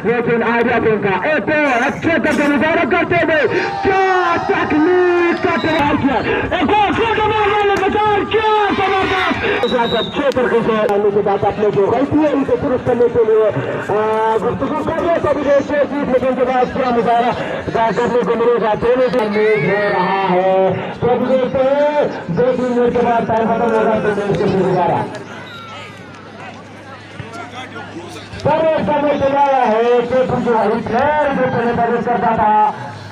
लेकिन आइडिया उनका एक और अच्छे करके मुजाहरा करते हुए क्या तकनीक का तैयार किया, एक और अच्छे तरीके से आने के बाद अपने जो गलती है उनको दुरुस्त करने के लिए गुफ्तगू कर रहे सभी देश लेकिन के बाद पूरा मुजाहरा करने को मिलेगा। दोनों का मैच हो रहा है तो अभी देखते हैं 2-3 मिनट के बाद टाइम खत्म होगा तो मैच के मुजाहरा समय चला है। जो हिटलर जो पहले प्रवेश करता था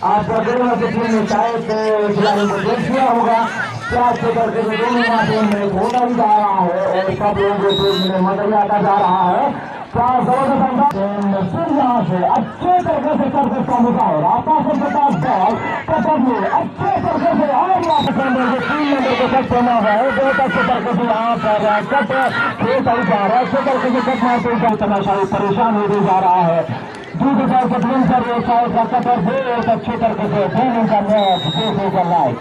आपका दोनों के टीम में शायद खिलाड़ी को देख दिया होगा क्या करके दोनों मैचों में होना भी जा रहा है और सब लोगों को मजा आता जा रहा है। यहाँ से अच्छे तरीके से करके इसका मुकाबला आपका से पचास बॉल कटर में अच्छे तरीके से और 3 नंबर को कट करना है। बहुत अच्छे तरीके से यहाँ पर कट खेल जा रहा है। अच्छे तरीके से कट मारते हुए तमाशाई परेशान होते जा रहा है। दूसरे साल कटलिंग कर व्यवसाय का कटर बहुत अच्छे तरीके से खेलने का मैच देखने का लाइक